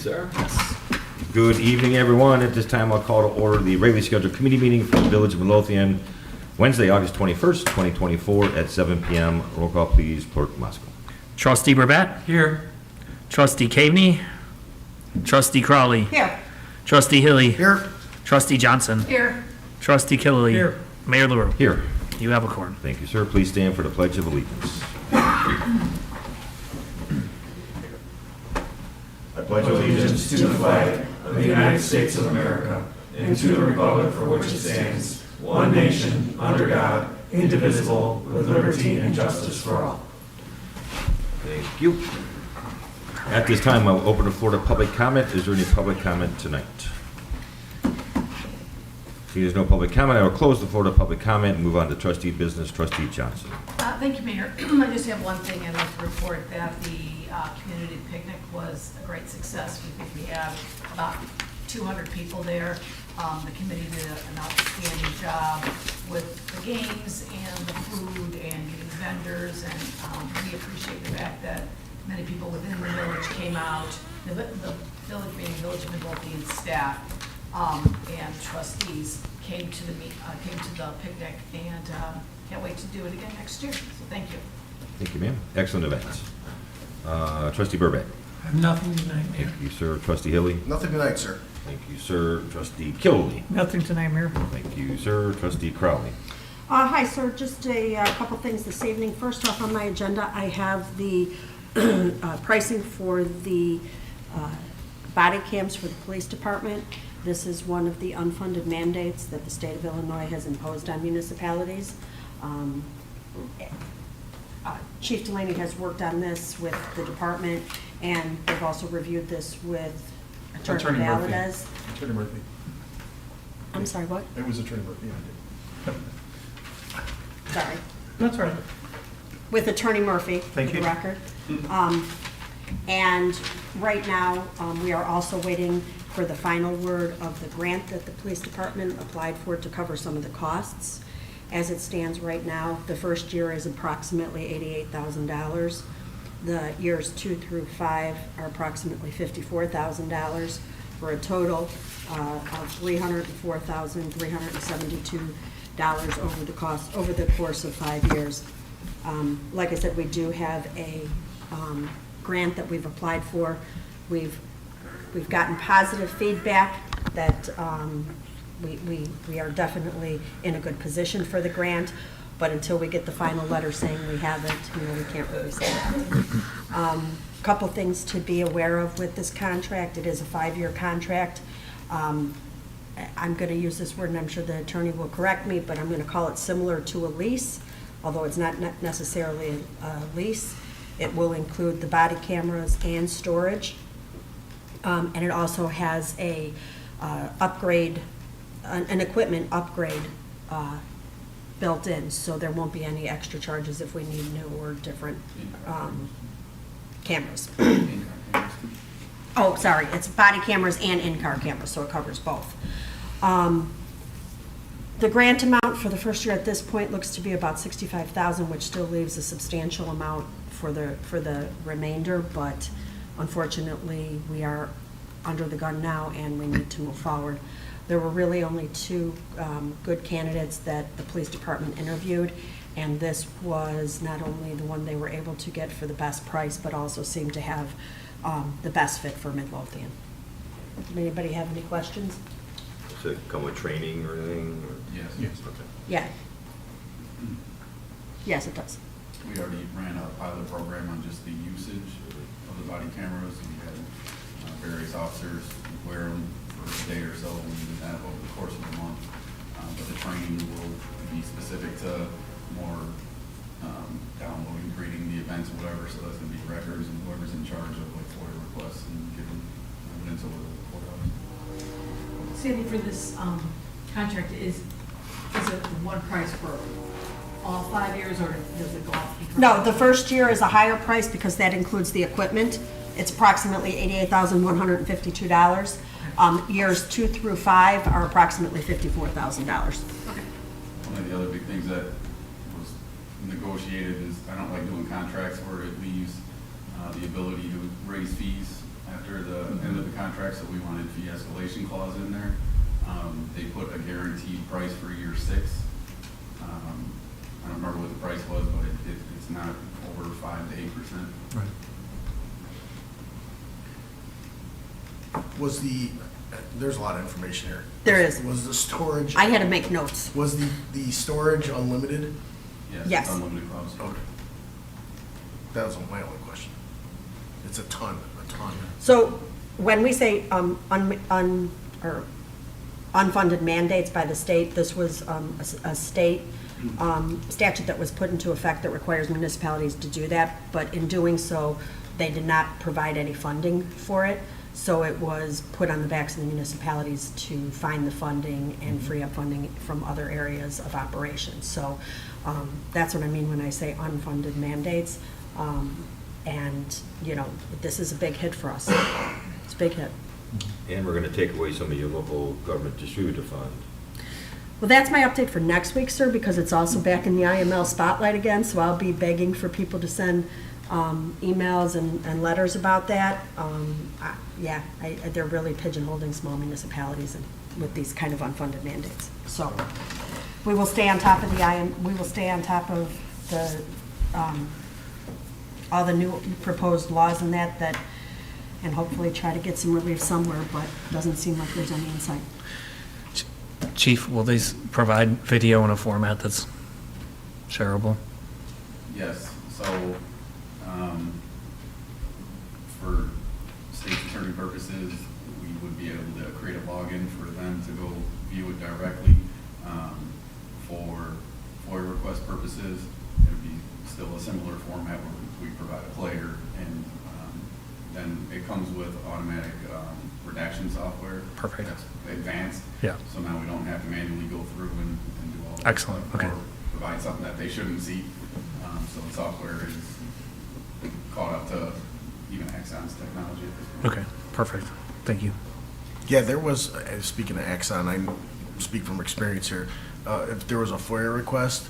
sir. Good evening, everyone. At this time, I'll call to order the regularly scheduled committee meeting for the Village of Midlothian, Wednesday, August 21st, 2024, at 7 p.m. Roll call, please. Clerk Moscow. Trustee Burbette? Here. Trustee Caveney? Trustee Crawley? Here. Trustee Hilly? Here. Trustee Johnson? Here. Trustee Killily? Here. Mayor LaRue? Here. You have a quorum. Thank you, sir. Please stand for the Pledge of Allegiance. I pledge allegiance to the flag of the United States of America and to the republic for which it stands, one nation, under God, indivisible, with liberty and justice for all. Thank you. At this time, I'll open the floor to public comment. Is there any public comment tonight? If there's no public comment, I will close the floor to public comment and move on to trustee business. Trustee Johnson. Thank you, Mayor. I just have one thing I'd like to report, that the community picnic was a great success. We think we had about 200 people there. The committee did an outstanding job with the games and the food and getting vendors, and we appreciate the fact that many people within the village came out, the village being Village of Midlothian staff and trustees came to the picnic, and can't wait to do it again next year. So thank you. Thank you, ma'am. Excellent event. Trustee Burbette. I have nothing tonight, Mayor. Thank you, sir. Trustee Hilly. Nothing tonight, sir. Thank you, sir. Trustee Killily. Nothing tonight, Mayor. Thank you, sir. Trustee Crowley. Hi, sir. Just a couple things this evening. First off on my agenda, I have the pricing for the body cams for the police department. This is one of the unfunded mandates that the state of Illinois has imposed on municipalities. Chief Delaney has worked on this with the department, and they've also reviewed this with Attorney Valadez. Attorney Murphy. I'm sorry, what? It was Attorney Murphy. Sorry. That's right. With Attorney Murphy, for Thank the you. record. And right now, we are also waiting for the final word of the grant that the police department applied for to cover some of the costs. As it stands right now, the first year is approximately $88,000. The years 2 through 5 are approximately $54,000, for a total of $304,372 over the course of 5 years. Like I said, we do have a grant that we've applied for. We've gotten positive feedback that we are definitely in a good position for the grant, but until we get the final letter saying we have it, we can't really say that. Couple things to be aware of with this contract. It is a 5-year contract. I'm going to use this word, and I'm sure the attorney will correct me, but I'm going to call it similar to a lease, although it's not necessarily a lease. It will include the body cameras and storage, and it also has a an equipment upgrade built in, so there won't be any extra charges if we need new or different cameras. Oh, sorry, it's body cameras and in-car cameras, so it covers both. The grant amount for the first year at this point looks to be about $65,000, which still leaves a substantial amount for the remainder, but unfortunately, we are under the gun now and we need to move forward. There were really only 2 good candidates that the police department interviewed, and this was not only the one they were able to get for the best price, but also seemed to have the best fit for Midlothian. Does anybody have any questions? Does it come with training or anything? Yes. Okay. Yeah. Yes, it does. We already ran a pilot program on just the usage of the body cameras. We had various officers wear them for a day or so, and we did that over the course of the month. But the training will be specific to more downloading, creating the events, whatever. So that's going to be records and whoever's in charge of like FOIA requests and giving evidence over the courthouse. Sandy, for this contract, is it one price for all 5 years, or does it go up? No, the first year is a higher price because that includes the equipment. It's approximately $88,152. Years 2 through 5 are approximately $54,000. Okay. One of the other big things that was negotiated is I don't like doing contracts where it leaves the ability to raise fees after after the end of the contract, so we wanted fee escalation clause in there. They put a guaranteed price for year 6. I don't remember what the price was, but it's not over 5 to 8%. Was there's a lot of information here. There is. Was the storage, I had to make notes. was the storage unlimited? Yes. It's unlimited clubs. Okay. That was my only question. It's a ton. So when we say or unfunded mandates by the state, this was a state statute that was put into effect that requires municipalities to do that, but in doing so, they did not provide any funding for it. So it was put on the backs of the municipalities to find the funding and free up funding from other areas of operations. So that's what I mean when I say unfunded mandates. And, you know, this is a big hit for us. It's a big hit. And we're going to take away some of your local government distributor fund. Well, that's my update for next week, sir, because it's also back in the IML spotlight again, so I'll be begging for people to send emails and letters about that. They're really pigeonholing small municipalities with these kind of unfunded mandates. So we will stay on top of the all the new proposed laws and that, and hopefully try to get some relief somewhere, but doesn't seem like there's any insight. Chief, will these provide video in a format that's shareable? Yes, so, for state attorney purposes, we would be able to create a login for them to go view it directly. For FOIA request purposes, it would be still a similar format where we provide a player, and then it comes with automatic redaction software. Perfect. That's advanced. Yeah. So now we don't have to manually go through and do all that. Excellent, stuff, okay. or provide something that they shouldn't see. So the software is caught up to even Axon's technology at this point. Okay, perfect. Thank you. Yeah, there was, speaking of Axon, I speak from experience here. If there was a FOIA request,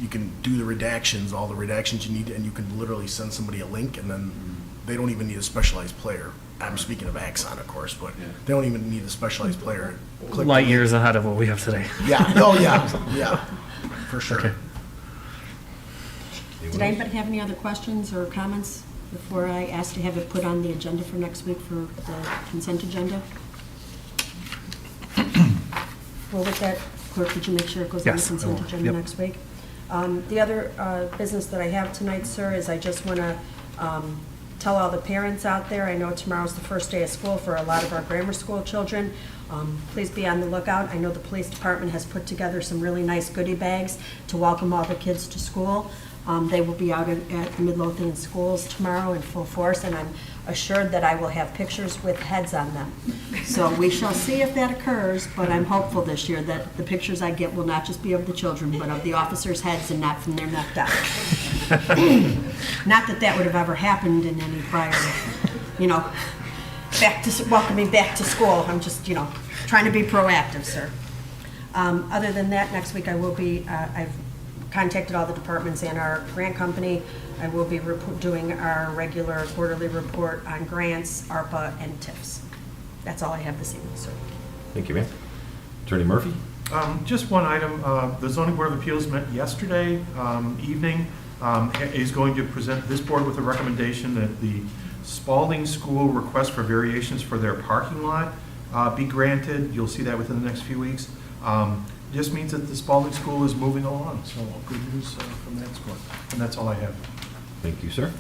you can do the redactions, all the redactions you need, and you can literally send somebody a link, and then they don't even need a specialized player. I'm speaking of Axon, of course, but Yeah. they don't even need a specialized player. Click Light the- years ahead of what we have today. Yeah, oh, yeah, for sure. Okay. Did anybody have any other questions or comments before I ask to have it put on the agenda for next week for the consent agenda? Well, with that, clerk, could you make sure it goes on the Yes, I consent will. agenda Yep. next week? The other business that I have tonight, sir, is I just want to tell all the parents out there, I know tomorrow's the first day of school for a lot of our grammar school children. Please be on the lookout. I know the police department has put together some really nice goodie bags to welcome all the kids to school. They will be out at the Midlothian schools tomorrow in full force, and I'm assured that I will have pictures with heads on them. So we shall see if that occurs, but I'm hopeful this year that the pictures I get will not just be of the children, but of the officers' heads and not from their neck down. Not that that would have ever happened in any prior, welcoming back to school. I'm just, trying to be proactive, sir. Other than that, next week I will be, I've contacted all the departments and our grant company. I will be doing our regular quarterly report on grants, ARPA, and TIFs. That's all I have this evening, sir. Thank you, ma'am. Attorney Murphy? Just one item. The zoning board of appeals met yesterday evening, is going to present this board with a recommendation that the Spalding School request for variations for their parking lot be granted. You'll see that within the next few weeks. Just means that the Spalding School is moving along, so good news from that school. And that's all I have. Thank you, sir.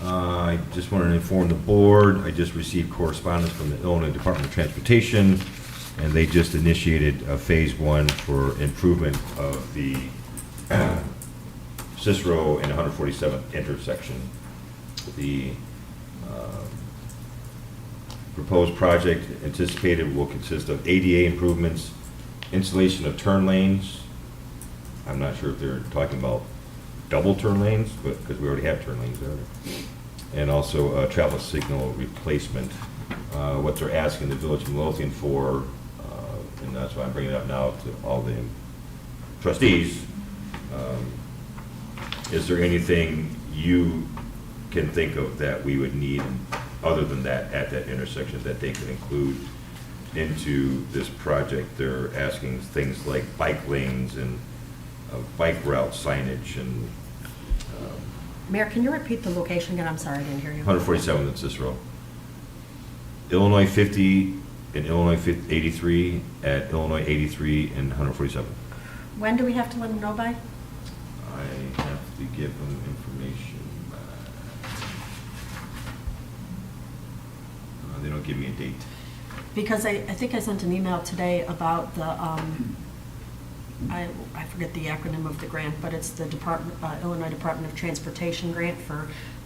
I just wanted to inform the board, I just received correspondence from the Illinois Department of Transportation, and they just initiated phase 1 for improvement of the Cicero and 147th intersection. The proposed project anticipated will consist of ADA improvements, installation of turn lanes. I'm not sure if they're talking about double turn lanes, but because we already have turn lanes there. And also travel signal replacement. What they're asking the Village of Midlothian for, and that's why I'm bringing it up now to all the trustees, is there anything you can think of that we would need other than that, at that intersection, that they could include into this project. They're asking things like bike lanes and bike route signage and Mayor, can you repeat the location again? I'm sorry, I didn't hear you. 147th and Cicero. Illinois 50 and Illinois 83 at Illinois 83 and 147. When do we have to let them know by? I have to give them information by... they don't give me a date. Because I think I sent an email today about the, I forget the acronym of the grant, but it's the Illinois Department of Transportation grant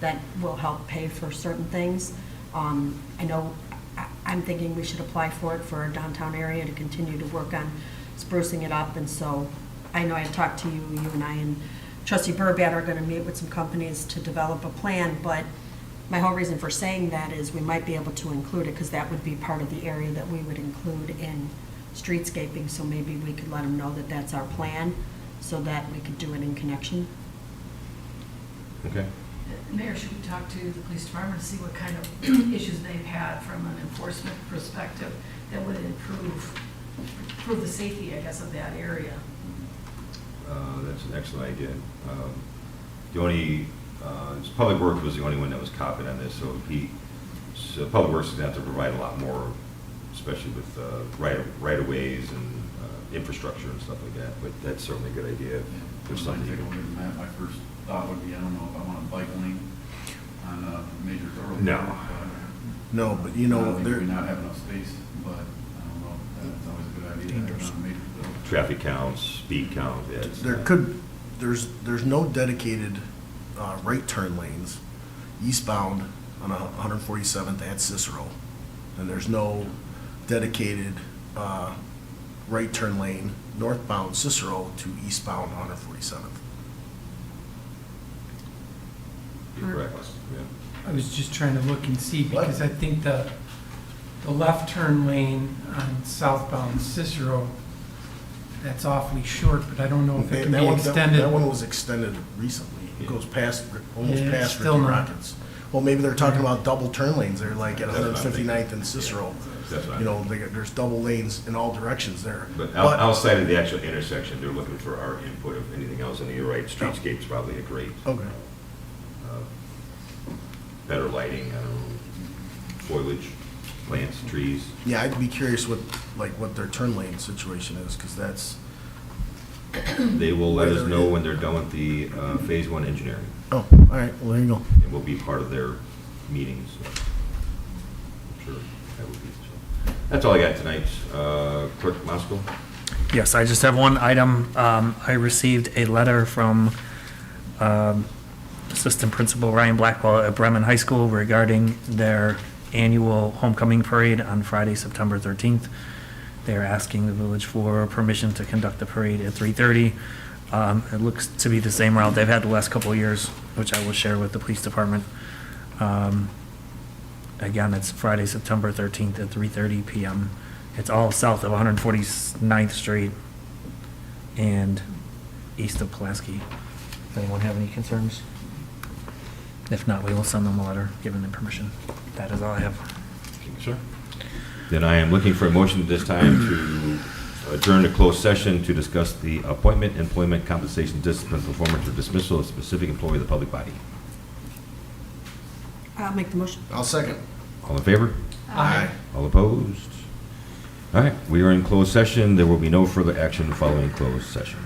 that will help pay for certain things. I know, I'm thinking we should apply for it for our downtown area to continue to work on sprucing it up. And so I know I talked to you and I and Trustee Burbat are going to meet with some companies to develop a plan, but my whole reason for saying that is we might be able to include it because that would be part of the area that we would include in streetscaping. So maybe we could let them know that that's our plan so that we could do it in connection. Okay. Mayor, should we talk to the police department to see what kind of issues they've had from an enforcement perspective that would improve the safety, I guess, of that area? That's an excellent idea. The only, Public Works was the only one that was copied on this, so Public Works is going to have to provide a lot more, especially with right-of-ways and infrastructure and stuff like that, but that's certainly a good idea. If there's When I something you take a can- look at the map, my first thought would be, I don't know if I want a bike lane on a major thoroughfare. No. No, but you know, We there, may not have enough space, but I don't know, that's always a good idea. Dangerous. On a major thoroughfare. Traffic counts, speed counts, yeah. there's no dedicated right turn lanes eastbound on 147th at Cicero, and there's no dedicated right turn lane northbound Cicero to eastbound 147th. You're correct, yeah. I was just trying to look and see, What? because I think the left turn lane on southbound Cicero, that's awfully short, but I don't know if it can That be one- extended. That one was extended recently. It goes past, almost Yeah, it's past still Ricky not. Rockets. Well, maybe they're talking about double turn lanes. They're like at That's what I'm 159th and Cicero. That's what I'm You know, there's double lanes in all directions there. But outside of the actual intersection, they're looking for our input of anything else, and you're right, streetscape's probably a great, Okay. better lighting, I don't know, foliage, plants, trees. Yeah, I'd be curious what their turn lane situation is, because that's, They will let us know when they're done with the Phase 1 engineering. oh, all right, well, there you go. It will be part of their meetings. So I'm sure that will be, so. That's all I got tonight. Clerk Moscow? Yes, I just have one item. I received a letter from Assistant Principal Ryan Blackwell at Bremen High School regarding their annual homecoming parade on Friday, September 13th. They're asking the village for permission to conduct the parade at 3:30. It looks to be the same route they've had the last couple of years, which I will share with the police department. Again, it's Friday, September 13th at 3:30 p.m. It's all south of 149th Street and east of Pulaski. Does anyone have any concerns? If not, we will send them a letter giving them permission. That is all I have. Thank you, sir. Then I am looking for a motion at this time to adjourn to closed session to discuss the appointment, employment, compensation, discipline, performance, or dismissal of specific employee of the public body. I'll make the motion. I'll second. All in favor? Aye. All opposed? All right, we are in closed session. There will be no further action following closed session.